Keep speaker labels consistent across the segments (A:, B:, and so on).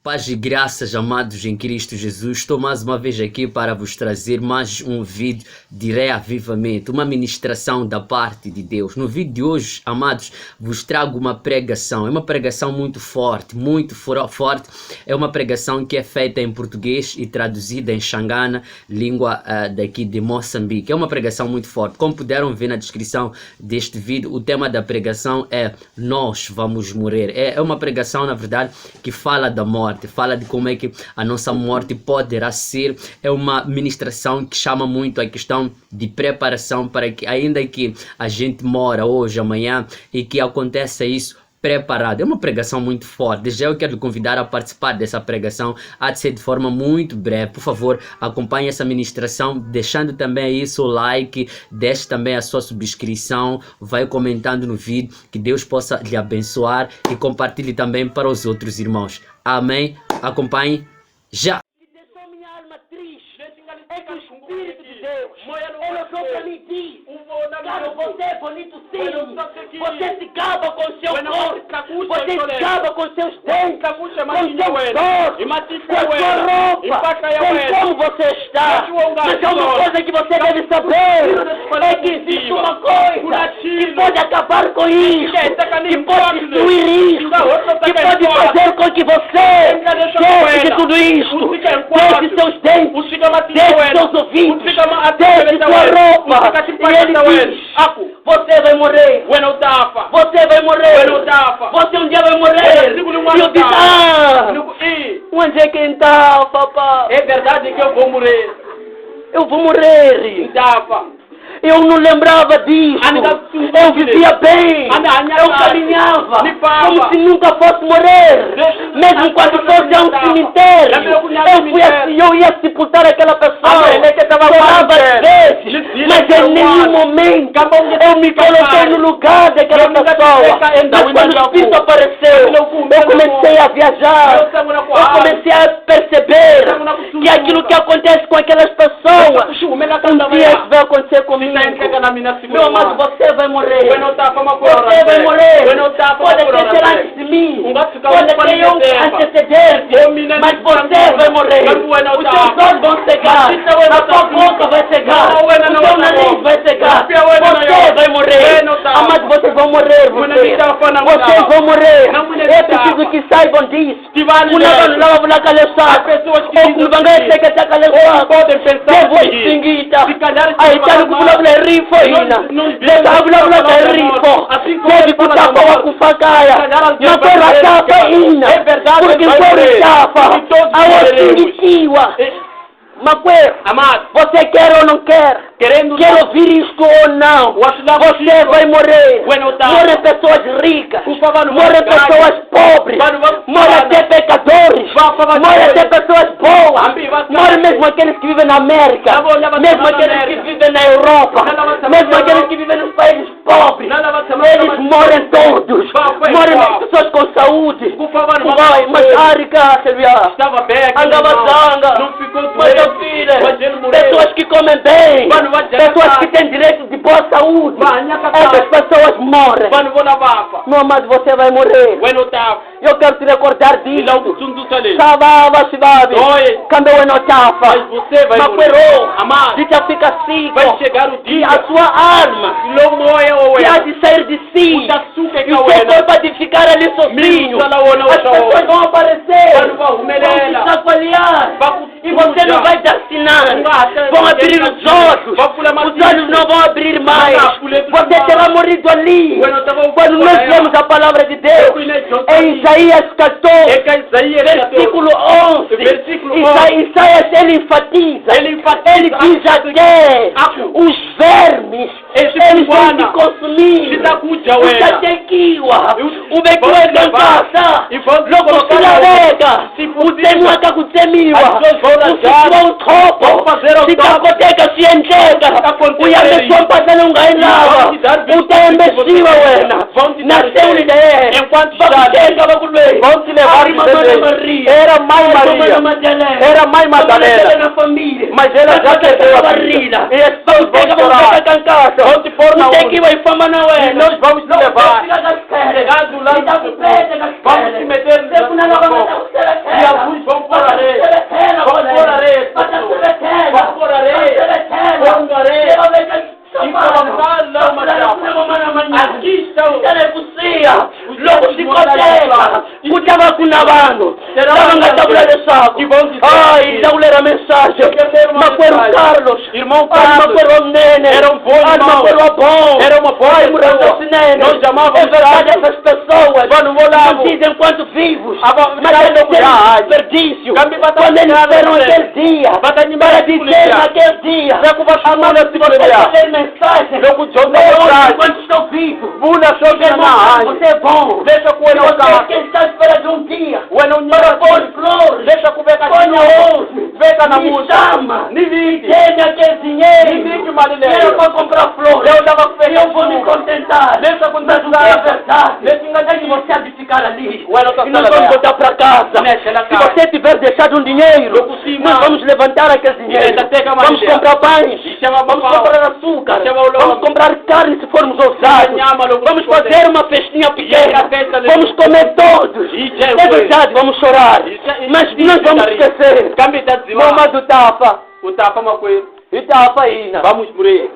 A: Paz e graças, amados em Cristo Jesus. Estou mais uma vez aqui para vos trazer mais um vídeo de reavivamento, uma ministração da parte de Deus. No vídeo de hoje, amados, vos trago uma pregação. É uma pregação muito forte, forte. É uma pregação que é feita em português e traduzida em Xangana, língua daqui de Moçambique. É uma pregação muito forte. Como puderam ver na descrição deste vídeo, o tema da pregação é Nós Vamos Morrer. É uma pregação, na verdade, que fala da morte. Fala de como é que a nossa morte poderá ser. É uma ministração que chama muito a questão de preparação para que, ainda que a gente mora hoje, amanhã, e que aconteça isso preparado. É uma pregação muito forte. Desde já eu quero lhe convidar a participar dessa pregação. Há de ser de forma muito breve. Por favor, acompanhe essa ministração, deixando também aí seu like, deixe também a sua subscrição, vai comentando no vídeo, que Deus possa lhe abençoar e compartilhe também para os outros irmãos. Amém? Acompanhe já!
B: Deixou minha alma triste. É que o Espírito de Deus, ele só para mim diz, cara, você é bonito sim, você se gaba com o seu corpo, você se gaba com os seus dentes, com o seu corpo, com a sua roupa, com como você está. Mas é uma coisa que você deve saber, é que existe uma coisa que pode acabar com isso, que pode destruir isso, que pode fazer com que você deixe de tudo isso, deixe seus dentes, deixe seus ouvidos, deixe sua roupa, e ele diz, você vai morrer, você vai morrer, você um dia vai morrer. E eu disse, onde é que está, papai?
C: É verdade que eu vou morrer.
B: Eu vou morrer. Eu não lembrava disso. Eu vivia bem. Eu caminhava como se nunca fosse morrer. Mesmo quando fosse a um cemitério, eu ia sepultar aquela pessoa. Chorava às vezes, mas em nenhum momento eu me coloquei no lugar daquela pessoa. Mas quando o Espírito apareceu, eu comecei a viajar. Eu comecei a perceber que aquilo que acontece com aquelas pessoas, um dia isso vai acontecer comigo. Meu amado, você vai morrer. Você vai morrer. Pode ser antes de mim. Pode ser eu antecedente. Mas você vai morrer. Os seus olhos vão cegar. A sua boca vai cegar. O seu nariz vai cegar. Você vai morrer. Amado, vocês vão morrer. Vocês vão morrer. É preciso que saibam disso. Devo extinguir. Aí está no culabla rifo ina. Desabla rifo. Deve kuta kwa kufakaya. Na kwa chapa ina. Porque foi chapa. Awasingitiwa. Maquero, você quer ou não quer? Quer ouvir isto ou não? Você vai morrer. Morrem pessoas ricas. Morrem pessoas pobres. Morrem até pecadores. Morrem até pessoas boas. Morrem mesmo aqueles que vivem na América. Mesmo aqueles que vivem na Europa. Mesmo aqueles que vivem nos países pobres. Eles morrem todos. Morrem pessoas com saúde. Mas a rica,
C: Estava bem,
B: não ficou doente. Pessoas que comem bem, pessoas que têm direito de boa saúde, essas pessoas morrem. Meu amado, você vai morrer. Eu quero te recordar disso. Sabava, Sibabi, quando eu não estava, mas já fica assim, e a sua alma que há de sair de si, e o seu corpo há de ficar ali sozinho. As pessoas vão aparecer, vão te chacoalhar, e você não vai dar sinal. Vão abrir os olhos não vão abrir mais. Você terá morrido ali. Quando nós lemos a palavra de Deus, em Isaías 14, versículo 11, Isaías ele enfatiza, ele diz até os vermes, eles vão te consumir. O bequiwa é dançada, logo se larega, o temo akakutemiwa, o topo, se kakoteka se enxerga, o yameson passando um gailava, o temesiwa wena, nasceu ideia, vão te levar era mãe Maria, era mãe Madalena, mas ela já quebrou a barriga, e estão vão te pôr na urna, nós vamos te levar, vamos te meter na boca, e a leswaku lava nga ta vula leswaku ai ta kulera mensagem makwerhu Carlos
C: Irmão
B: ai
C: Carlos
B: makwerhu Mnene
C: era um bom
B: ai
C: irmão.
B: makwerhu bom
C: Era uma boa
B: ai muranda
C: pessoa.
B: Sinene
C: Nós chamávamos
B: é verdade
C: Carlos.
B: essas pessoas
C: Quando volamos.
B: não dizem enquanto vivos
C: Ava-
B: mas
C: Carlos
B: eles têm
C: Carlos.
B: desperdício
C: Cambi bata-
B: quando eles
C: Carlos
B: esperam
C: Carlos.
B: aquele dia
C: Bata nyuma
B: para
C: ya
B: dizer
C: polícia.
B: naquele dia amado, se você ler mensagem leia enquanto estou vivo você é bom
C: Deixa com ele
B: você é
C: tocar.
B: quem está à espera de um dia
C: Ué, não
B: para pôr flores
C: Deixa com beca
B: põe hoje
C: Beca na
B: me
C: música.
B: chama
C: Ni vinte.
B: tem aquele dinheiro
C: Ni vinte, Marileia.
B: quero para comprar flores
C: Eu dava com
B: eu vou me contentar
C: Deixa com
B: mas o que é verdade
C: Deixa com
B: é que você há de ficar ali
C: Ué, não tá
B: e nós
C: falando,
B: vamos
C: é.
B: voltar para casa
C: Mexe na
B: se
C: cara.
B: você tiver deixado um dinheiro
C: Eu consigo,
B: nós
C: mano.
B: vamos levantar aquele dinheiro
C: Ele tá até com a
B: vamos
C: Marileia.
B: comprar pães
C: E chama
B: vamos
C: papau.
B: comprar açúcar
C: Chama o
B: vamos
C: lobo.
B: comprar carne se formos ousados
C: Nhama, não
B: vamos
C: vamos
B: fazer uma festinha pequena
C: a festa ali.
B: vamos comer todos
C: E já
B: é
C: foi.
B: verdade vamos chorar mas nós vamos esquecer
C: Cambi tá dizimando.
B: Mama do Tapa
C: O tapa macoeiro.
B: e Tapa ainda
C: Vamos por aí.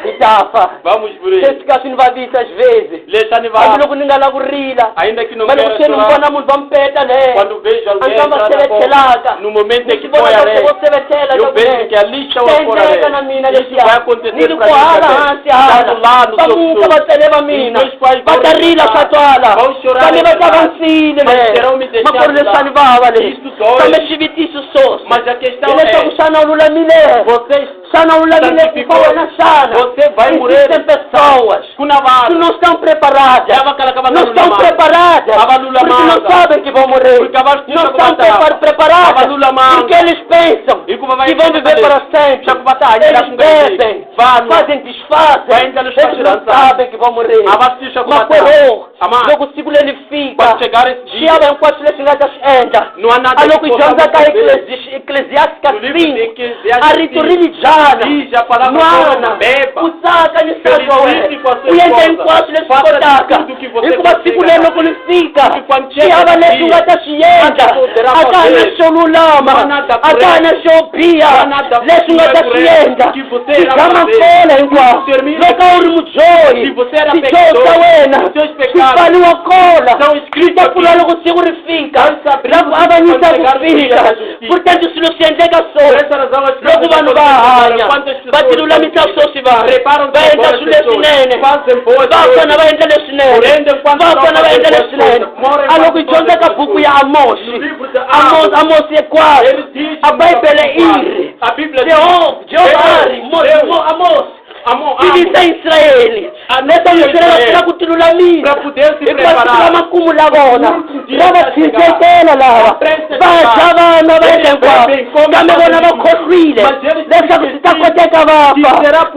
B: e Tapa
C: Vamos por
B: se
C: aí.
B: ficar assim vai vir às vezes
C: Deixa
B: mas
C: nevar.
B: logo ninguém lá gorila
C: Ainda que não
B: mas
C: queira
B: você não
C: chorar.
B: vamos vamos peta né
C: Quando vejo alguém
B: Andava
C: entrar na
B: selelaga.
C: boca, no momento em que
B: Você
C: põe a lei,
B: você vai ter ela
C: eu vejo que a lixa ou a fora isso vai acontecer para mim também. Estando lá no seu
B: nunca vai ter leva mina
C: Meus pais vão
B: vai rir a chatuala
C: vão chorar
B: vai levar
C: nesse lado.
B: avancine
C: Mas
B: né
C: terão me deixado
B: mas por
C: lá.
B: deixar levar ali
C: Isso dói.
B: também chivitiço sos
C: Mas a questão
B: ele está
C: é,
B: puxando a lula milé
C: vocês
B: Sana lula milé
C: santificou.
B: que na sana
C: Você vai morrer.
B: existem pessoas que
C: Kunavara.
B: não estão preparadas
C: Ela aquela cavalo
B: não estão preparadas
C: Ava lula
B: porque não
C: manga.
B: sabem que vão morrer
C: Porque a vacina
B: não
C: que
B: estão
C: vai matar.
B: preparadas
C: Ava lula manga.
B: porque eles pensam
C: E como vai
B: que vão viver para sempre
C: Já com batalha, já
B: eles
C: com
B: bebem
C: Vano.
B: fazem
C: Vai
B: desfazem
C: entrar nos
B: eles não
C: passos
B: sabem que vão morrer
C: A vacina com
B: mas
C: batalha.
B: porou
C: Amado.
B: logo seguro ele fica
C: Quando chegar esse
B: se
C: dia,
B: ela é um quarto de senhora ainda
C: não há nada
B: a
C: que
B: logo
C: possa
B: já está
C: acontecer.
B: eclesiástica
C: No livro de
B: 5
C: Eclesiastes
B: a ritualizada
C: diz a palavra
B: Mwana,
C: beba.
B: usaka ni sagoe
C: Felicite com a sua
B: uyenda
C: esposa.
B: inkwasi
C: Faça
B: lesikotaka
C: tudo que você
B: ikuba
C: consiga
B: siku lelo
C: fazer.
B: kulifika
C: E quando chega
B: siyaba
C: esse
B: lesu
C: dia,
B: ngatashiyenza
C: nada poderá
B: akana
C: fazer.
B: xolulama
C: Não há nada por
B: akana
C: ele.
B: xophiya
C: Não há nada
B: lesu
C: por ele
B: ngatashiyenza
C: que você irá
B: sikamakola
C: fazer.
B: hinkwaso
C: Termine.
B: loka uri mujoyi
C: Se você era
B: sijosa
C: pecador,
B: wena
C: os seus pecados
B: sifaliwa kola
C: são escritos
B: sitapula
C: aqui.
B: loko siku rifika
C: Vai se abrir
B: loko
C: quando
B: avanyisa
C: chegar o dia
B: kufika
C: da justiça.
B: portanto silo siyendeka
C: Por
B: so
C: essa razão as
B: loku
C: pessoas
B: vanhu
C: vão
B: va hanya
C: quantas pessoas
B: vatilulamisa sosi vanhu
C: preparam
B: va endla
C: boas
B: swilo
C: pessoas,
B: leswinene
C: fazem boas
B: vafana
C: coisas.
B: va endla leswinene
C: Porém, enquanto
B: vafana
C: não
B: va
C: fazem
B: endla
C: boas
B: leswinene
C: coisas, morrem
B: a loko
C: quando
B: idyondza
C: fazem
B: ka
C: boas
B: buku
C: coisas.
B: ya amosi
C: No livro de Amos,
B: amosi ekwalo
C: ele diz
B: a bhayibhele
C: no
B: iri
C: a Bíblia
B: jehova ari amosi tivisa israyeli leta israyeli funa ku tilulamisa
C: para poder se
B: hikuva siku
C: preparar.
B: la makumu la vona
C: dia
B: lava
C: vai
B: tshindzetela lava
C: Aprende
B: va dya vana va endla hinkwavo kambe vona va khohlwile leswaku swi ta koteka vafa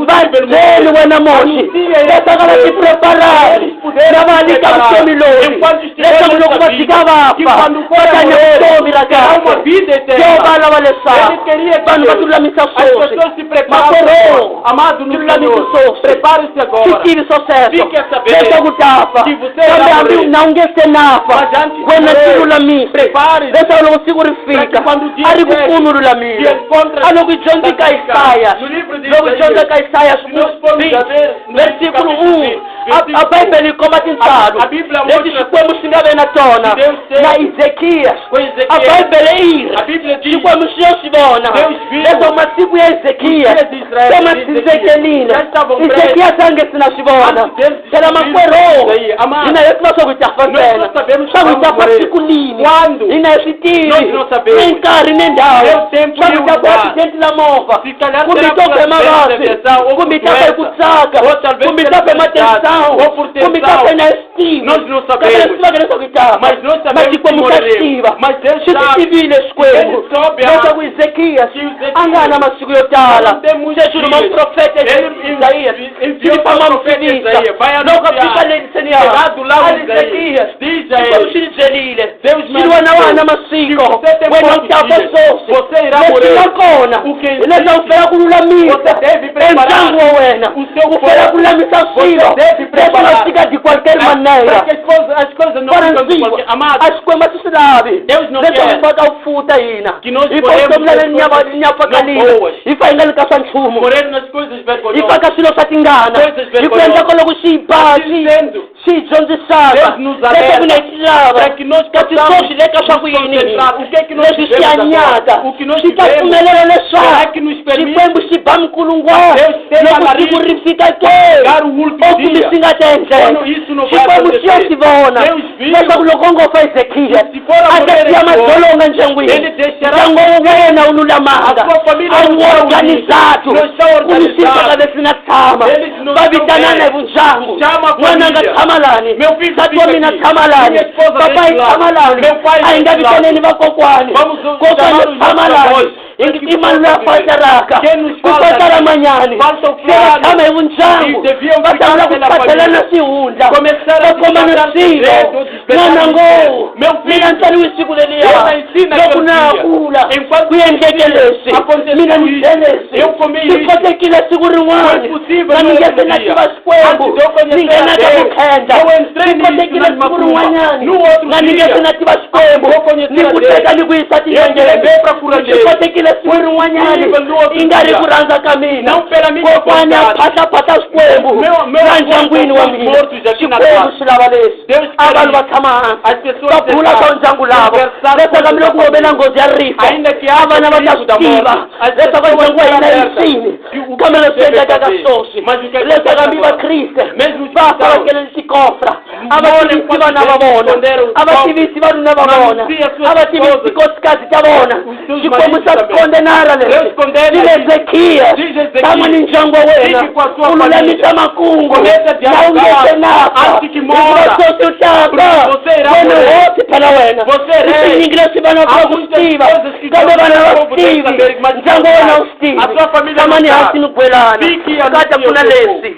B: va byeli wena moxi leswaku va tipreparari na va nyika vutomi loyi leswaku loko va tshika vafa va ta nya vutomi ra kahle jehova a lava leswaku vanhu va tilulamisa
C: As
B: sosi
C: pessoas se preparam.
B: makoro
C: Amado no
B: tilulamisa
C: Senhor,
B: sosi
C: prepare-se agora.
B: switivi swosweswo
C: Fique sabendo
B: leswaku tafa
C: que você
B: kambe
C: irá
B: hambi
C: morrer.
B: na u nge se nafa
C: Mas antes de
B: wena
C: morrer,
B: tilulamise
C: prepare-se.
B: leswaku loko siku ri
C: Para
B: fika
C: que quando o dia
B: a ri ku
C: chegue,
B: pfuni u lulamile
C: que encontre
B: a loko hi dyondzi ka Isaya
C: No livro de
B: loko hi dyondza
C: Isaías,
B: ka Isaya
C: se nós formos a ver no
B: versículo
C: capítulo
B: 1
C: 20,
B: a Bíblia komba tintsalo
C: a Bíblia
B: leswi
C: mostra
B: xikwembu swi nga ve na tona
C: Deus tem
B: na Ezequias
C: com Ezequiel.
B: a Bíblia iri
C: A Bíblia diz
B: xikwembu xi yo swi vona
C: Deus viu
B: leswaku masiku ya Ezequias
C: os dias de Israel
B: se ma
C: de
B: tshindzekelile
C: já estavam
B: Ezequias a nge si na swi vona
C: Antes deles
B: phela
C: viram
B: makwerhu
C: isso aí. Amado,
B: hina hi tiva swa ku hi ta fa
C: nós
B: ntsena
C: não sabemos
B: swa ku hi ta
C: quando
B: fa
C: morrer.
B: siku lini
C: Quando?
B: hina hi swi tivi
C: Nós não sabemos.
B: ni nkarhi ni ndhawu
C: Meu tempo
B: swa ku
C: e
B: hi ta
C: o
B: ku
C: lugar.
B: accident la movha
C: Se calhar
B: kumbe hi
C: será
B: to
C: por
B: fema
C: acidente
B: vasi
C: de aviação ou
B: kumbe hi
C: por
B: ta fa hi ku
C: doença.
B: tsaka
C: Ou talvez
B: kumbe hi
C: pela
B: ta fema
C: felicidade,
B: tensão
C: ou por
B: kumbe hi ta
C: tensão.
B: fena estima
C: Nós não sabemos.
B: kambe leswi va leswaku hi tafa
C: Mas nós sabemos que
B: xikwembu xa
C: morreremos.
B: swi tiva
C: Mas Deus
B: xi swi
C: sabe.
B: tivile xikwembu
C: Ele soube,
B: leswaku Ezequias
C: que Ezequias
B: a nga ha na masiku yo tala
C: não tem muitos
B: se xi rhuma
C: dias.
B: muprofeta
C: Ele
B: Isaías
C: enviou
B: xi famba
C: o profeta
B: mufivisa
C: Isaías, vai
B: loko
C: anunciar.
B: fika leseni
C: Chegado lá o
B: Ezequias
C: diz a
B: xikwembu
C: ele,
B: xi ni byelile
C: Deus
B: xi ri wena wa ha na
C: Se
B: masiko
C: você tem
B: wena u
C: poucos
B: ta fa
C: dias,
B: sosi
C: você irá
B: leswi
C: morrer.
B: nga kona
C: O que
B: hileswaku u fela ku lulamisa
C: Você deve preparar
B: entsangu wa wena
C: o seu
B: u fela
C: corpo.
B: ku lulamisa swilo
C: deve
B: leswi
C: preparar.
B: nga fika de qualquer
C: Para
B: maneira
C: que as coisas não
B: para
C: ficam de
B: nsiwa
C: qualquer... Amado,
B: a xikwembu a swi swi lavi
C: Deus não
B: leswaku
C: quer
B: hi kota ku futa hina
C: que nós
B: hi
C: morremos
B: kotomulana
C: nas coisas
B: nyapfakalile
C: não boas.
B: hi fa hi nga le ka swa nchumu
C: morrer nas coisas
B: hi
C: vergonhosas.
B: faka swilo swa tingana
C: Coisas
B: hi ku endla ko loko xi ba
C: Assim sendo,
B: tidyondzisaka
C: Deus nos alerta
B: leswaku
C: para que nós possamos concentrar o que é que nós
B: leswi swi
C: tivemos
B: hanyaka
C: agora, o que nós
B: swi ta
C: tivemos,
B: pfumelela
C: será
B: leswaku
C: que nos permite
B: xikwembu xi ba minkulungwana
C: Deus tem
B: loko
C: gabarito
B: siku ri fika
C: chegar o
B: ke
C: último
B: kumbe
C: dia.
B: swi nga ta endleka
C: Quando isso não vai
B: xikwembu xi ya
C: acontecer,
B: swi vona
C: Deus viu,
B: leswaku loko ngo fa Hezekiya
C: se for a
B: a ta
C: mulher
B: siya
C: de
B: madzolonga
C: ele
B: ndyangwini
C: deixará
B: ndyangu wa wena wu lulamanga
C: a sua família
B: a wu
C: não está
B: organizado
C: unida, não está
B: kumisisa
C: organizado.
B: kave swi nga tshama
C: Eles não
B: va
C: estão
B: vitanana
C: bem.
B: hi vundyangu
C: Chama a
B: n'wana nga
C: família.
B: tshama lani
C: Meu filho
B: nsati
C: fica
B: wa mina
C: aqui.
B: tshama lani
C: Minha esposa
B: papa
C: desse
B: hi
C: lado.
B: tshama lani
C: Meu pai
B: a hi nga
C: desse lado.
B: vitaneni vakokwani
C: Vamos
B: kokwani
C: chamar os
B: tshama
C: nossos
B: lani
C: avós.
B: i mani loyi a fataraka
C: Quem nos
B: ku
C: falta
B: fatala
C: aqui?
B: manyani
C: Falta o
B: se va
C: fulano.
B: tshama hi vundyangu
C: E deviam
B: va
C: ficar
B: sangula ku
C: pela
B: phathelana
C: família.
B: swihundla
C: Começaram a
B: va khomana
C: despertar
B: swilo
C: segredos, despertar
B: n'wana ngowu
C: Meu filho,
B: mina ntsariwe siku leliya
C: eu nasci naquele
B: loko na ha
C: dia.
B: kula
C: Enquanto
B: ku endleke leswi
C: aconteceu
B: mina ni
C: isso,
B: dye leswi
C: eu comi
B: swi
C: isso.
B: kotekile siku
C: Foi
B: rin'wana
C: possível
B: na
C: no
B: ni
C: outro
B: ngese na
C: dia.
B: tiva xikwembu
C: Antes de eu conhecer
B: ni nghenaka
C: a Deus,
B: vukhenda
C: eu entrei
B: swi
C: nisso
B: kotekile
C: na
B: siku
C: macumba.
B: rin'wanyani
C: No outro
B: na ni
C: dia,
B: ngese na tiva xikwembu
C: eu conheci
B: ni
C: a
B: ku
C: Deus.
B: teka ni ku yisa
C: Eu te levei pra
B: tinyangeleni
C: curandeiro.
B: swi kotekile siku rin'wanyani
C: possível no outro
B: i nga ri
C: dia.
B: ku rhandza ka mina
C: Não pela minha
B: kokwani a
C: vontade.
B: phahlaphahla xikwembu
C: Meu
B: na
C: avô
B: ndyangwini wa
C: estão
B: mina
C: mortos aqui na
B: xikwembu
C: casa.
B: swi lava leswi
C: Deus
B: a
C: quer
B: vanhu va
C: isso.
B: tshama
C: As
B: hansi
C: pessoas
B: va phula
C: sentadas,
B: swa ndyangu lavo
C: conversar
B: leswaku
C: com
B: hambiloko
C: a
B: ho ve na
C: família.
B: nghozi ya rifa
C: Ainda que
B: a
C: haja
B: vana va ta
C: perigo da
B: swi tiva
C: morte, as
B: leswaku
C: pessoas
B: ndyangu wa
C: estão
B: hina yi
C: alertas.
B: yisini
C: E o
B: kambe
C: que
B: leswi
C: deve
B: endlekaka
C: fazer?
B: swoswi
C: Mas o que é que
B: leswaku
C: faz
B: hambi
C: agora?
B: vakriste
C: Mesmo os
B: va
C: cristãos
B: fakeleli tikofra a va
C: morem
B: tivisi
C: quando
B: vana va
C: devem
B: vona
C: esconder os
B: a va
C: povos.
B: tivisi vanuna va
C: Não
B: vona
C: anuncia suas
B: a va tivisi
C: esposas.
B: tikosikasi ta vona
C: Os seus
B: xikwembu
C: maridos
B: xa
C: também.
B: swikondenara
C: Deus
B: leswi
C: condena
B: ni
C: isso.
B: hezekiya
C: Diz Ezequiel,
B: tama ni ndyangu wa wena
C: fique com a sua
B: u lulamisa
C: família.
B: makungu
C: Começa a
B: na
C: dialogar
B: u ngesenaka
C: antes que mora.
B: hikuva sweswi u taka
C: Você irá
B: wena
C: morrer.
B: hosi phela wena
C: Você é rei.
B: utinyingi leswi vana va
C: Há
B: ku
C: muitas
B: swi tiva
C: coisas que
B: kambe
C: Deus
B: vana va
C: não
B: swi
C: pode
B: tivi
C: saber, mas
B: ndyangu wa wena wu swi
C: a sua família
B: tama
C: não
B: ni
C: sabe.
B: hansi ni kwelana
C: Fique e
B: kata
C: anuncie
B: kuna
C: o seu
B: leswi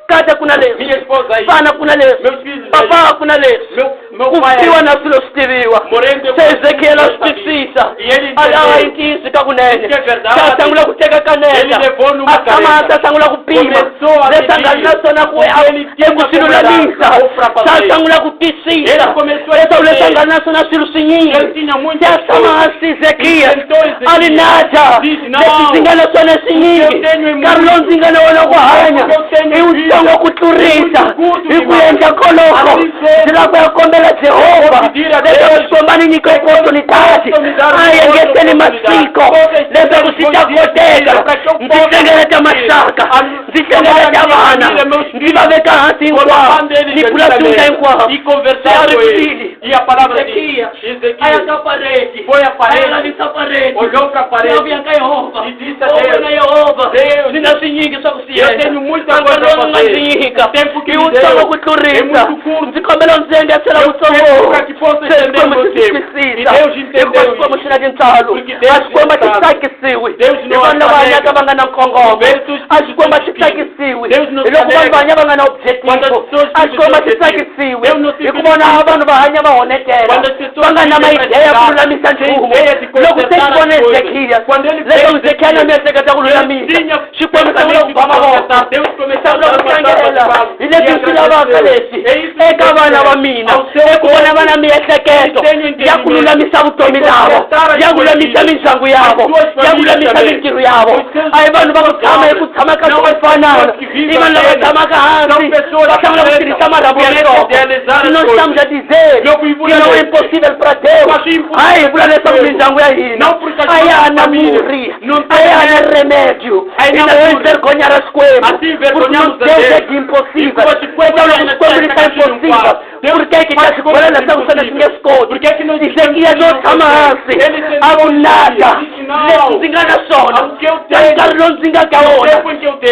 B: kata kuna
C: Minha
B: leswi
C: esposa aí.
B: vana kuna leswi
C: Meus filhos aí.
B: papa kuna leswi
C: Meu
B: ku
C: pai
B: fiwa
C: aí.
B: na swilo swi tiviwa
C: Morendo eu
B: se hezekiela swi
C: sabia.
B: twisisa
C: E ele
B: alava
C: entendeu.
B: yi ntiyisi ka kunene
C: Isso é verdade.
B: sa sangula ku teka
C: Ele
B: kaneta
C: levou numa
B: a tshama
C: caneta.
B: sa sangula ku pima
C: Começou a
B: leswi a nga ri na
C: medir.
B: swona ku
C: Ele tinha
B: eku swi lulamisa
C: como era pra
B: sa
C: fazer.
B: sangula ku twisisa
C: Ele começou a
B: leswaku leswi a
C: entender.
B: nga ri na swona swilo swinyingi
C: Ele tinha
B: se
C: muitas
B: a tshama
C: coisas.
B: hansi hezekiya
C: Então Ezequiel
B: a ri nata
C: disse, não.
B: leswi ndzi nga na swona swinyingi
C: Eu tenho em
B: nkarhi lowu ndzi nga na wona ku hanya
C: Eu tenho
B: i wutsongo ku tlurisa
C: muito curto
B: hi ku
C: demais.
B: endla koloko
C: Assim sendo,
B: ndzi lava ku ya kombela jehova
C: vou pedir a Deus
B: leswaku xikomba ni nyika opportunidade a hi engeteli masiko leswaku swi ta koteka ndzi hlengeleta maxaka ndzi hlengeleta vana ndzi va veka hansi hinkwavo ni pfula swinga hinkwavo
C: E conversar com ele. E a palavra de
B: Ezequiel
C: Ezequiel
B: ka parede
C: foi à parede,
B: alavisa parede
C: olhou para a parede
B: yavuya ka yehova
C: e disse a Deus,
B: wena yehova
C: Deus,
B: ndzi na swinyingi swa ku swi
C: eu
B: endla
C: tenho muita coisa para
B: nkarhi
C: fazer.
B: ndzi nyika
C: Tempo que
B: i
C: me
B: wutsongo
C: deu
B: ku
C: é
B: tlurisa
C: muito curto.
B: ndzi kombela ndzi engetela
C: Eu
B: vutsongo
C: peço para que possa entender
B: xikwembu
C: o
B: xi
C: tempo.
B: twisisa
C: E Deus entendeu
B: hikuva xikwembu
C: isso.
B: xi na tintsalo
C: Porque Deus
B: a xikwembu xi
C: sabe.
B: tsakisiwi
C: Deus
B: hi
C: não
B: vanhu lava
C: alega.
B: hanyaka va nga na nkongomo
C: Versos
B: a xikwembu xi
C: que
B: tsakisiwi
C: Deus não
B: hi loko vanhu
C: alega.
B: va hanya va nga na
C: Quando as
B: objetivo
C: pessoas
B: a
C: vivem
B: xikwembu xi
C: sem objetivo.
B: tsakisiwi
C: Deus não se
B: hi ku vona
C: vive
B: vanhu va hanya va honetela
C: Quando as pessoas
B: va nga na
C: vivem
B: maideya ya ku
C: praticar,
B: lulamisa
C: tem
B: nchumu
C: ideia de
B: loko se
C: consertar
B: xi vone
C: as coisas.
B: hezekiya
C: Quando ele
B: leswaku
C: fez
B: hezekiya na
C: Ezequiel,
B: miehleketo ku
C: Ele
B: lulamisa
C: tinha
B: xikwembu xi sangula ku ba mavoko
C: Deus começou a
B: sangula
C: dar
B: ku
C: uma
B: tlangela
C: salva
B: hi leswi swi lavaka leswi eka vana va mina eku vona va na miehleketo ya ku lulamisa vutomi lavo ya ku lulamisa mindyangu yavo ya ku lulamisa mintirho yavo a hi vanhu va ku tshama hi ku tshama ka swo fanana i vanhu lava tshamaka hansi va sangula ku tirhisa marhambu ya nhloko no xamja dizeli kino impossible pra Deus a hi vula leswaku mindyangu ya hina a ya ha na murhi a ya ha na remédio hi na vergonya ra xikwembu Deus é de impossível então loko xikwembu li ta impossível por que que ta swi bola leswaku swona swi nge swi koti Ezekiel no tshama hansi a vunaka leswi ndzi nga na swona na nkarhi lowu ndzi nga ka wona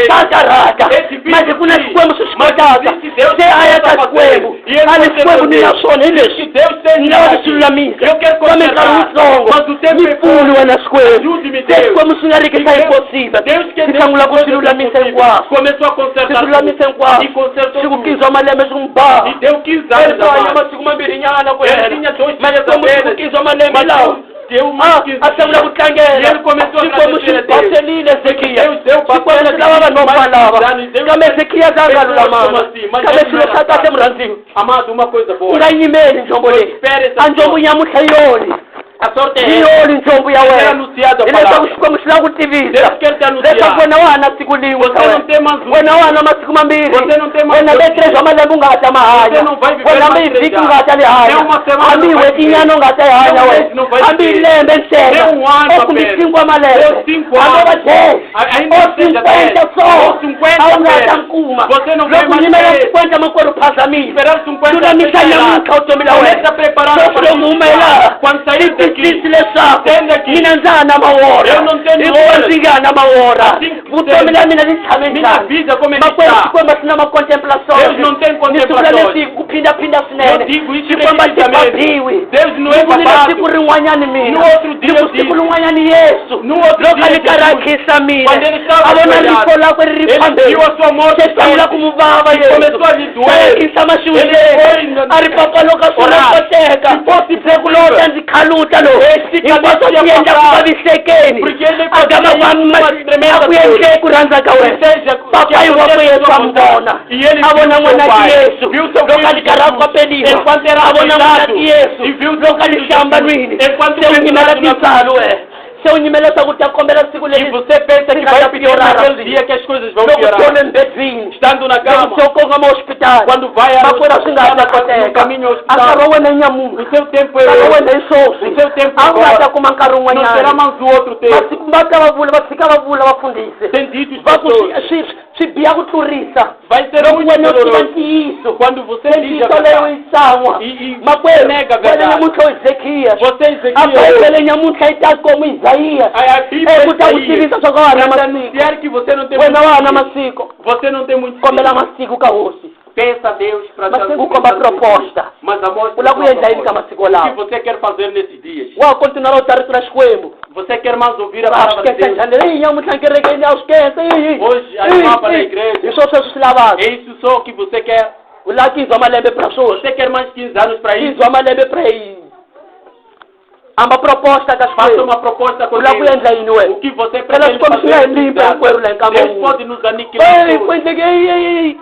B: ta karhaka mase ku na xikwembu swi swi kotaka se a ya ka xikwembu a ni xikwembu ni na swona hi leswi ni lava ku swi lulamisa ka minkarhi wuntsongo ni pfuni wena xikwembu se xikwembu swi nga riki sa impossible swi sangula ku swi lulamisa hinkwaswo
C: Começou a
B: swi
C: consertar
B: swi lulamisa hinkwaswo
C: e consertou
B: swi ku
C: tudo.
B: kizwa malembe swi n'wi baha
C: E deu 15 anos a
B: hanya
C: mais.
B: masiku mambirhinyana ku
C: Ele
B: hela
C: tinha 2
B: mase
C: dias
B: xikwembu swi ku
C: apenas.
B: kizwa malembe
C: Mas
B: lawa
C: deu mais 15
B: a sangula ku
C: dias.
B: tlangela
C: Ele começou a
B: xikwembu
C: agradecer
B: xi
C: a Deus.
B: baselile Ezekiya
C: Deus deu
B: xikwembu
C: papel
B: swi lava vanhu vo lava
C: Deus
B: kambe Ezekiya ka nga lulamanga
C: mas
B: kambe
C: ele
B: swilo
C: não
B: swa
C: era
B: kahle
C: fácil.
B: murhandziwa
C: Amado, uma coisa
B: u
C: boa.
B: nga yimeli njombo leyi
C: Espere essa
B: a njombo nyamutlha yoni
C: A sorte é
B: Niyoli njombo ya
C: Ele é
B: wena.
C: anunciado a
B: Ileswaku
C: palavra.
B: Xikwembu xi la ku tivisa.
C: Deus quer te anunciar.
B: Leswaku wena wa ha na siku lin'we
C: Você não tem mais um.
B: wena wa ha na masiku mambirhi.
C: Você não tem mais
B: Wena
C: dois
B: le 3 wa malembe u nga ha ta ma hanya.
C: Você não vai viver
B: Wena
C: mais
B: hambi hi
C: 3
B: vhiki u
C: anos.
B: nga ha ta li hanya.
C: Nem uma semana
B: Hambi hi
C: não vai
B: n'hweti
C: viver.
B: nyana u nga ta yi hanya
C: Nem um mês
B: wena.
C: não vai
B: Hambi hi
C: viver.
B: lembe ntsena.
C: Nem um ano
B: O kumbe
C: apenas.
B: 5 wa malembe.
C: Deu 5
B: A ngo va
C: anos.
B: 10.
C: Ainda
B: O
C: que seja
B: 50
C: 10.
B: só.
C: Ou 50
B: A wu nga ha ta
C: apenas.
B: nkuma.
C: Você não vai
B: Loko
C: mais
B: yimela
C: ter.
B: 50 makwerhu phazamile.
C: Esperar 50
B: Lulamisa namuntlha vutomi bya
C: Começa
B: wena.
C: a preparar
B: Sweswi loko humela.
C: Quando sair daqui,
B: Twisisi leswaku
C: entenda que
B: mina ndza ha na mawora.
C: eu não tenho
B: Hikuva
C: horas.
B: ndzi nga ha na mawora.
C: Assim que
B: Vutomi bya mina byi tshame
C: minha
B: njhani.
C: vida como é que
B: Makwerhu
C: está.
B: Xikwembu xi na macontemplações.
C: Deus não tem
B: Ni sula
C: contemplações.
B: leswi ku phindaphinda
C: Eu
B: swinene.
C: digo isso
B: Xikwembu a xi
C: repetidamente.
B: babiwi.
C: Deus não é
B: Ni vulile
C: babado.
B: siku rin'wanyani mina.
C: No outro dia
B: Ni ku
C: eu
B: siku
C: disse.
B: rin'wanyani Yesu.
C: No outro
B: Loko
C: dia
B: a ni
C: Jesus,
B: karakhisa mina.
C: quando ele estava
B: A vona
C: ajoelhado,
B: rifo lakwe ri ri
C: ele
B: phambeni.
C: viu a sua morte
B: Se sungula
C: forte.
B: ku mu vava
C: E
B: Yesu.
C: começou a lhe doer.
B: Sayekhisa
C: Ele
B: maxuwileni.
C: foi
B: A ri papaloka swona
C: orar.
B: koteka.
C: Se fosse
B: Se ku lota ndzi khaluta lowu. Hinkwaswo
C: cabelo
B: swi endla ku
C: ia
B: vavisekeni.
C: Porque ele
B: Agama
C: fazia
B: kwami
C: uma tremenda
B: a ku
C: coisa.
B: endleki ku rhandza ka wena.
C: Seja
B: Papa
C: que
B: yi wa ku
C: acontece
B: Yesu
C: com
B: a
C: você.
B: mu vona.
C: E ele
B: A vona
C: viu
B: n'wana
C: seu
B: ki
C: pai.
B: Yesu.
C: Viu seu
B: Loko a
C: filho
B: li karhi a
C: Jesus.
B: kwapeliwa.
C: Enquanto era
B: A vona n'wana
C: ajoelhado.
B: ki Yesu.
C: E viu
B: Loko a li
C: seu
B: hlamba
C: filho.
B: lwini.
C: Enquanto
B: Se u
C: ele
B: nyimela
C: estava na
B: tintsalo wena. Se u nyimela swa ku ta kombela siku
C: E
B: leri.
C: você pensa que vai pedir naquele dia que as coisas vão
B: Loko
C: piorar.
B: tshone mbedlwini.
C: Estando na
B: Loko
C: cama.
B: se u kongoma hospital.
C: Quando vai a
B: Makwerhu swi nga ha ta
C: no
B: koteka.
C: caminho ao
B: A nkarhi wa
C: hospital.
B: wena i nyamunyu.
C: O seu tempo é
B: Nkarhi wa
C: hoje.
B: wena i swoswi.
C: O seu tempo
B: A
C: é
B: wu nga ta
C: agora.
B: kuma nkarhi
C: Não será
B: wun'wanyana.
C: mais o outro tempo.
B: Masiku va fika va vula va fundhisi.
C: Tem dito
B: Va ku
C: pessoas.
B: swi biha ku tlurisa.
C: Vai ser
B: Loko
C: muito
B: wena u tiva
C: doloroso.
B: ntiyiso.
C: Quando você diz a
B: Ntiyiso leyi u
C: verdade.
B: yi tsan'wa.
C: E
B: Makwerhu
C: nega a
B: wena
C: verdade.
B: nyamuntlha u Ezekiya.
C: Você
B: A
C: Ezequiel.
B: Bibele nyamuntlha yi ta como Isaías.
C: A Bíblia
B: Ku ta ku
C: Isaías.
B: tivisa swa ku wa ha na
C: Para
B: masiku.
C: anunciar que você não tem
B: Wena wa ha na
C: muito
B: masiku.
C: Você não tem muito
B: Kombela
C: tempo.
B: masiku ka hosi.
C: Peça a Deus para
B: Mas tem que cobrar proposta.
C: Mas a morte
B: U lava ku endla yini ka masiku
C: O que
B: lawa?
C: você quer fazer nesses dias?
B: Wa ha continuar u tarisela Xikwembu.
C: Você quer mais ouvir a
B: Va
C: palavra
B: swi
C: de
B: khensa
C: Deus?
B: njhani? Nyamuntlha nkerekeni ya swi khensa.
C: Hoje animava na igreja.
B: Hi swona sweswi swi lavaka.
C: É isso só que você quer?
B: U lava 15 wa malembe pra swona.
C: Você quer mais 15 anos para isso?
B: 15 wa malembe pra yini? Amba proposta ka
C: Faça
B: Xikwembu.
C: uma proposta com
B: U lava ku
C: Deus.
B: endla yini wena?
C: O que você
B: Ela
C: pretende
B: ficou me
C: fazer?
B: limpa, eu quero lá em cama.
C: Deus pode nos aniquilar
B: Ei,
C: todos.
B: ku endleke ei.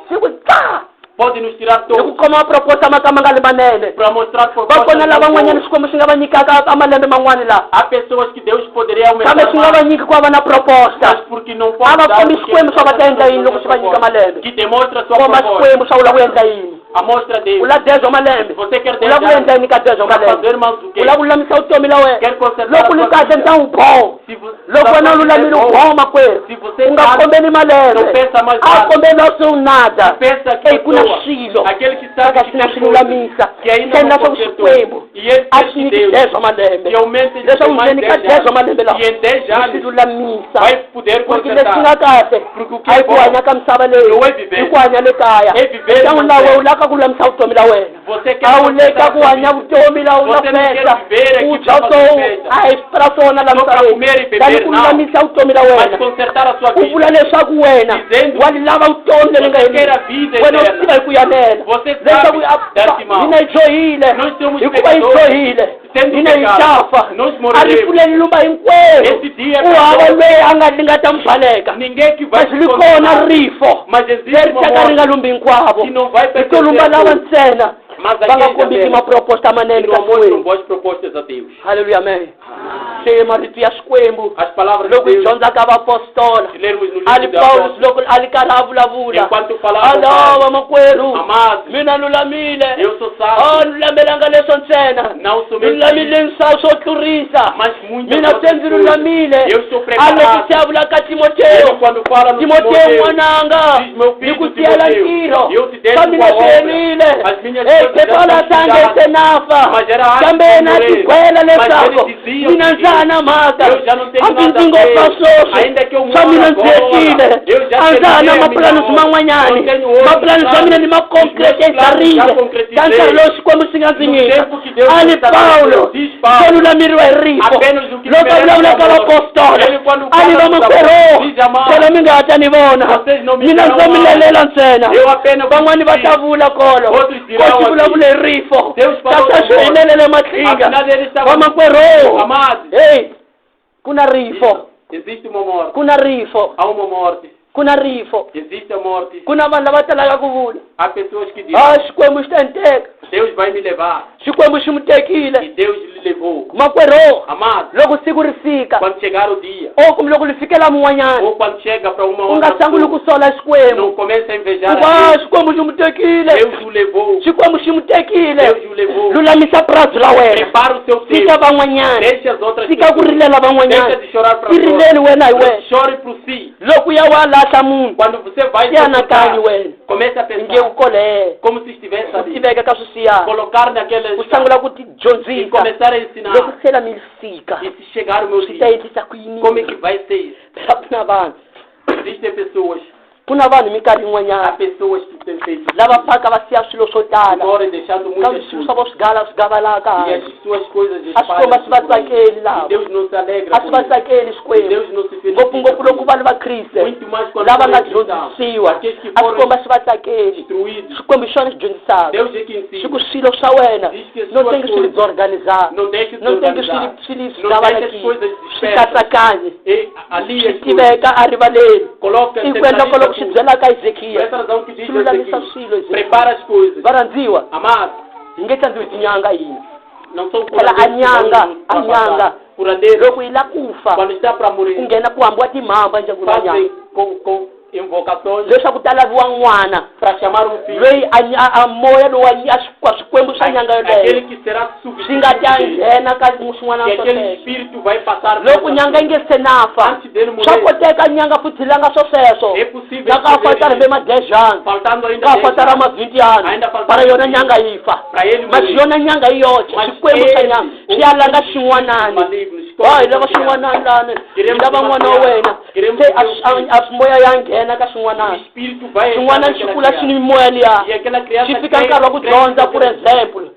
B: Fiku ta.
C: Pode nos tirar
B: Hi ku
C: todos.
B: khoma maproposta makama nga le manene.
C: Para mostrar por
B: Va kona lava n'wanyana
C: força.
B: Xikwembu xi nga va nyikaka a malembe man'wani laha.
C: Há pessoas que Deus poderia
B: Kambe
C: aumentar
B: xi nga va
C: mais,
B: nyiki ku va va na proposta.
C: mas porque não
B: A
C: pode
B: va
C: dar
B: kombi
C: porque
B: Xikwembu swa va ta endla
C: não
B: yini loko xi va nyika
C: proposta.
B: malembe.
C: Que demonstra a sua
B: Komba
C: proposta.
B: Xikwembu swa u lava ku endla yini.
C: A mostra
B: U
C: Deus.
B: la 10 wa malembe.
C: Você quer
B: U lava ku endla yini ka 10 wa
C: para
B: malembe.
C: fazer mais o quê?
B: U lava ku lulamisa vutomi la wena.
C: Quer consertar
B: Loko
C: a
B: ni
C: sua
B: kahle
C: vida.
B: ndza wu boha.
C: Se vo-
B: Loko wena u lulamile u boha makwerhu.
C: Se você
B: U nga
C: sabe,
B: kombeli malembe.
C: não pensa mais
B: A
C: nada.
B: kombeli wa swi nada.
C: Pensa
B: Ei,
C: que
B: ku na
C: pessoa,
B: swilo.
C: aquele que sabe
B: Saka
C: que
B: swi na
C: tem
B: swi
C: coisas
B: lulamisa.
C: que ainda
B: Senda
C: não
B: swa
C: consertou.
B: Xikwembu.
C: E ele
B: A
C: quer
B: swi
C: que
B: nyiki
C: Deus
B: 10 wa malembe.
C: que aumente de
B: Leswaku
C: mais
B: ndzeni
C: 10
B: ka 10 wa
C: anos.
B: malembe lawa.
C: E em 10
B: Swi
C: anos
B: lulamisa.
C: vai poder
B: Porque leswi nga
C: consertar.
B: kahle
C: Porque o que
B: a
C: é
B: hi ku
C: bom
B: hanya ka misava leyi
C: não é viver.
B: i ku hanya le kaya
C: É viver
B: eka
C: mais
B: lawe
C: bem.
B: u lava ku lulamisa vutomi la wena
C: Você quer
B: a wu le
C: consertar
B: ka ku
C: sua
B: hanya
C: vida.
B: vutomi la wu
C: Você não quer
B: lafesa
C: viver aqui
B: u
C: para
B: dya
C: fazer
B: swo
C: festa.
B: a hi pra swona la
C: Só para comer e
B: misaveni tani
C: beber,
B: ku
C: não.
B: lulamisa vutomi la
C: Mas
B: wena
C: consertar a sua
B: u
C: vida.
B: vula leswaku wena
C: Dizendo
B: wa li lava vutomi leri nga
C: você quer a
B: heliki
C: vida
B: wena u
C: eterna.
B: tiva hi ku yanela
C: Você
B: leswaku
C: sabe dar-te mal.
B: hina hi dyohile
C: Nós somos
B: hikuva hi
C: pecadores.
B: dyohile
C: Tendo
B: hina hi
C: pecado.
B: tafa
C: Nós
B: a ri
C: morreremos.
B: pfuleli lumba hinkwerhu
C: Esse dia é
B: u hava
C: para
B: lweyi a nga ta mi pfaleka
C: ninguém que vai
B: mas
C: te
B: li
C: condenar.
B: kona rifo
C: Mas existe
B: leri
C: uma
B: taka ri nga
C: morte
B: lumbi hinkwavo
C: que não vai
B: hi to lumba
C: pertencer a
B: lava
C: todos.
B: ntsena
C: Mas
B: va nga
C: aqueles
B: kombiki
C: apenas
B: maproposta
C: que
B: manene
C: não
B: ka
C: mostram
B: Xikwembu
C: boas propostas a Deus.
B: halleluya amen se marito ya Xikwembu
C: As palavras de
B: loko hi
C: Deus
B: dyondza ka vapostola
C: que lermos no
B: ali
C: livro de
B: Paulo
C: Apóstolos,
B: loko ali karhi a vulavula
C: enquanto falava,
B: alova makwerhu
C: amados,
B: mina lulamile
C: eu sou
B: a
C: sábio,
B: lulamelanga leswo ntsena
C: não somente
B: lulamile
C: isso,
B: swo tlurisa
C: mas muitas
B: mina se
C: outras
B: ndzi
C: coisas.
B: lulamile
C: Eu estou
B: a loko
C: preparado.
B: se a vula ka
C: Ele,
B: Timoteyo
C: quando fala no
B: Timoteyo
C: Timóteo,
B: n'wananga
C: diz, meu
B: ni
C: filho
B: ku tiyela
C: Timóteo,
B: ntirho
C: eu te deixo
B: ka
C: com
B: mina
C: a
B: swi
C: obra.
B: herile
C: As minhas
B: ei
C: coisas já
B: phepha la
C: estão
B: tlange
C: estudadas.
B: se nafa
C: Mas era antes
B: kambe
C: de
B: na
C: morrer.
B: tibyela leswaku
C: Mas ele dizia
B: mina
C: o
B: ndza ha na mhaka
C: eu já não tenho
B: hambi
C: nada
B: ndzi
C: a
B: ngopfa
C: ver.
B: swoswi
C: Ainda que eu
B: swa mina
C: moro
B: ndzi
C: agora,
B: hetile
C: eu já
B: a ndza ha na
C: terminei a
B: mapulani
C: minha
B: man'wanyani
C: obra. Eu tenho outros
B: mapulani swa mina ni ma
C: planos. Os meus planos
B: concretizarile
C: já concretizei.
B: ka nkarhi lowu Xikwembu xi nga ndzi
C: No
B: nyika
C: tempo que Deus
B: ali
C: está
B: Paulo
C: dando, diz Paulo,
B: se lulameriwa hi rifo
C: apenas o que
B: loko a vulavula ka
C: merece
B: vapostola
C: Ele quando
B: ali
C: fala
B: va
C: dos
B: makwerhu
C: apóstolos, diz, amados,
B: phela mi nga ha ta ni vona
C: vocês não me
B: mina
C: dirão
B: ndzo mi
C: mais.
B: lelela ntsena
C: Eu apenas
B: van'wani va ta
C: vos
B: vula kolo
C: Outros dirão
B: ko xi
C: aqui.
B: vulavule hi rifo
C: Deus falou
B: kasi swi
C: com
B: helelele matlinga
C: Afinal, ele estava
B: va makwerhu
C: amados.
B: hey ku na rifo
C: Existe uma morte.
B: ku na rifo
C: Há uma morte.
B: kuna rifo,
C: existe a morte.
B: kuna vanhu lava talaka ku vula
C: Há pessoas que dizem,
B: Xikwembu xi ta ni teka,
C: Deus vai me levar.
B: Xikwembu xi mu
C: E
B: tekile.
C: Deus lhe levou.
B: Makwerhu
C: Amado,
B: loko siku ri fika
C: quando chegar o dia,
B: kumbe loko li fikela mun'wanyana
C: ou quando chega para uma
B: u
C: outra
B: nga sanguli ku
C: pessoa,
B: sola Xikwembu
C: não começa a invejar
B: uva
C: a Deus.
B: Xikwembu xi mu tekile,
C: Deus o levou.
B: Xikwembu xi mu tekile.
C: Deus o levou.
B: Lulamisa purasi ra wena,
C: Prepara o seu
B: fika
C: tempo.
B: van'wanyana,
C: Deixe as outras
B: fika ku
C: pessoas.
B: rilela
C: Deixa
B: van'wanyana,
C: de chorar para
B: tirileni wena hi
C: fora.
B: wena.
C: Chore por si.
B: Loko ya wa lahla munhu
C: Quando você vai
B: ti anakanyi
C: se
B: wena,
C: comece a
B: nge u
C: pensar
B: kolehe
C: como se estivesse
B: u
C: ali.
B: tiveka ka sweswiyani,
C: Colocar naquele
B: u sungula ku ti
C: e
B: dyondzisa
C: começar a
B: loko
C: ensinar.
B: se la mi fika
C: E se chegar o meu
B: swi ta
C: dia,
B: endlisa ku yini.
C: como é que vai ser?
B: Phela ku na vanhu,
C: Existem pessoas,
B: ku na vanhu minkarhi
C: há
B: yin'wanyana
C: pessoas que têm feito
B: lava phaka va siya swilo swo tala
C: embora deixando
B: kambe
C: muitas
B: swilo swa
C: coisas.
B: vo swi gavalaka
C: E as suas coisas
B: a swi komba swi va tsakeli
C: E
B: lava
C: Deus não se alegra
B: a swi va
C: com isso.
B: tsakeli
C: E
B: Xikwembu,
C: Deus não se
B: ngopfungopfu loko
C: felicita.
B: vanhu va kriste
C: Muito mais quando
B: lava nga
C: forem cristãos.
B: dyondzisiwa
C: Aqueles que
B: a swi
C: foram
B: komba swi va tsakeli.
C: instruídos.
B: Xikwembu hi xona xi dyondzisaka
C: Deus é que
B: xi
C: ensina.
B: ku swilo swa wena
C: Diz que as
B: no
C: suas
B: tengi swilo
C: coisas
B: byorganizar,
C: não deixe de
B: no tengi
C: organizar.
B: swilo
C: Não deixe as
B: gavalakile
C: coisas
B: swi
C: dispersas.
B: katsakanye
C: E ali
B: swi
C: as coisas.
B: tiveka a rivaleni.
C: Coloca
B: I ku endla ko loko xi
C: tudo.
B: byelaka
C: Por
B: Hezekiya
C: essa razão que diz
B: swi lulamisa
C: Ezequiel,
B: swilo Hezekiya.
C: prepara as coisas.
B: Varhandziwa
C: Amado,
B: hi nge tsandziwi tinyanga hina
C: não são
B: phela a nyanga
C: curadeiros.
B: loko yi la ku fa
C: Quando está para
B: ku
C: morrer,
B: nghena ku hambiwa timhamba endyangwini wa
C: fazem
B: nyanga
C: com invocações
B: leswaku ta laviwa n'wana
C: para chamar um filho.
B: loyi a moya lowu a swikwembu swa nyanga
C: Aquele
B: yoleyo
C: que será
B: swi nga ta
C: substituído.
B: nghena ka swin'wana
C: E
B: swo
C: aquele
B: sweswo.
C: espírito vai passar
B: loko nyanga yi nge se nafa
C: antes dele
B: swa
C: morrer.
B: koteka nyanga futhi langa swo sweswo
C: É possível
B: na ka
C: que
B: fata rimbe madejana
C: faltando ainda
B: ka
C: 10
B: fata ra
C: anos,
B: mavhintiyana
C: ainda faltando
B: para yona nyanga yi fa
C: para ele
B: masi
C: morrer.
B: yona nyanga yi yoxe
C: Mas
B: swikwembu swa
C: ele,
B: nyanga
C: o
B: swi ya langa xin'wanani
C: malignos,
B: hi lava xin'wanani lani hi lava n'wana wa wena se a moya ya nghena ka
C: o
B: swin'wanani
C: espírito vai entrar
B: swin'wana
C: naquela
B: xi kula xi
C: criança.
B: ni mimoya liya
C: E aquela criança
B: xi fika nkarhi wa ku dyondza por exemplo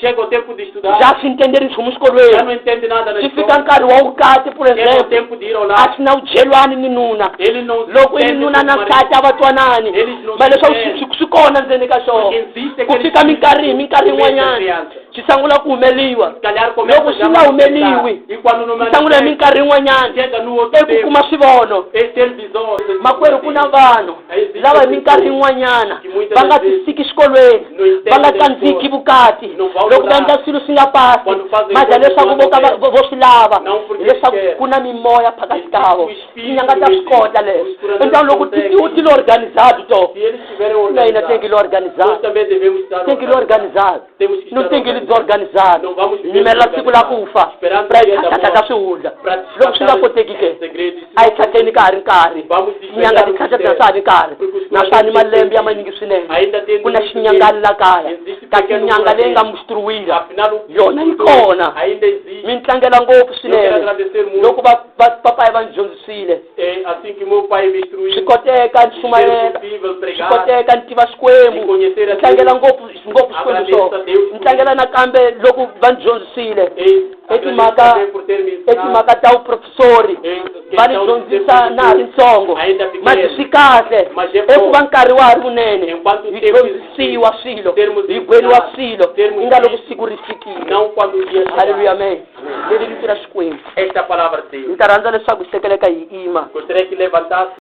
C: chega o tempo de estudar,
B: já xi entenderi nchumu
C: já
B: xikolweni
C: não entende nada na
B: xi fika
C: escola,
B: nkarhi wa vukati por
C: chega o
B: exemplo
C: tempo de ir ao
B: a
C: lar,
B: xi na vudyelwani ni nuna
C: ele não
B: loko i
C: entende
B: ni nuna
C: com o
B: na
C: marido.
B: nsati a va twanani
C: Eles não
B: ma leswaku
C: entendem.
B: swi kona ndzeni ka xona
C: Porque existe
B: ku
C: aquele
B: fika minkarhi hi minkarhi
C: espírito dentro da
B: yin'wanyana
C: criança.
B: xi sungula ku humeliwa
C: Se calhar começa
B: loko
C: já
B: xi
C: a
B: nga
C: manifestar.
B: humeliwi
C: E quando não
B: xi sungula hi
C: manifesta,
B: minkarhi yin'wanyana
C: chega no outro
B: eku
C: tempo,
B: kuma swivono
C: é ter visões.
B: makwerhu ku na vanhu lava hi minkarhi yin'wanyana va nga tisiki xikolweni va nga tsandziki vukati loko va endla swilo swi nga pasi maja leswaku vo swi lava hileswaku ku na mimoya phakati kavo tinyanga ta swi kota leswo entanto loko ti lo organizado to
C: Se eles estiverem
B: na hina tengi lo
C: nós
B: organizado
C: também devemos estar
B: tengi lo organizado
C: Temos que
B: no
C: estar
B: tengi li
C: organizados.
B: desorganizado
C: Não vamos viver
B: yimelela siku la ku fa
C: Esperando
B: pra
C: o dia da
B: hi
C: morte.
B: ta swihundla
C: Para
B: loko swi nga koteki ke
C: segredos.
B: a hi tlhatlheni ka ha ri nkarhi
C: Vamos
B: tinyanga ti tlhatlha bya swa ha ri nkarhi naswani malembe ya manyingi swinene
C: Ainda tem
B: ku na xinyangani la kaya ka tinyanga leyi nga mustruwile
C: Afinal,
B: yona yi kona
C: ainda existe.
B: mi tlangela ngopfu
C: Eu quero
B: swinene
C: agradecer muito.
B: loko papai va ndzi dyondzisile
C: É assim que meu pai me instruiu.
B: swi koteka ndzi
C: Ser
B: sumayela
C: possível
B: swi
C: pregar.
B: koteka ndzi tiva xikwembu
C: E conhecer a
B: ndzi tlangela
C: Deus.
B: ngopfu xikwembu xo
C: Agradeço a Deus.
B: ndzi tlangela nakambe loko va ndzi dyondzisile
C: E
B: etimhaka
C: agradeço também por ter me ensinado.
B: etimhaka ta vuprofesori
C: E
B: va ni dyondzisa na ha ri ntsongo
C: ainda
B: masi
C: pequeno.
B: swi kahle
C: Mas é
B: eku va
C: bom.
B: nkarhi wa ha ri vunene
C: Enquanto
B: hi
C: tempo
B: dyondzisiwa swilo
C: termos
B: hi gweniwa
C: ensinado,
B: swilo
C: termos
B: i nga loko
C: visto.
B: siku ri fikile
C: Não quando o dia
B: halleluya
C: chegar.
B: amen leri vito ra xikwembu
C: Esta é a palavra de Deus.
B: ni ta rhandza leswaku hi hlekeleka hi ima
C: Gostaria que levantasse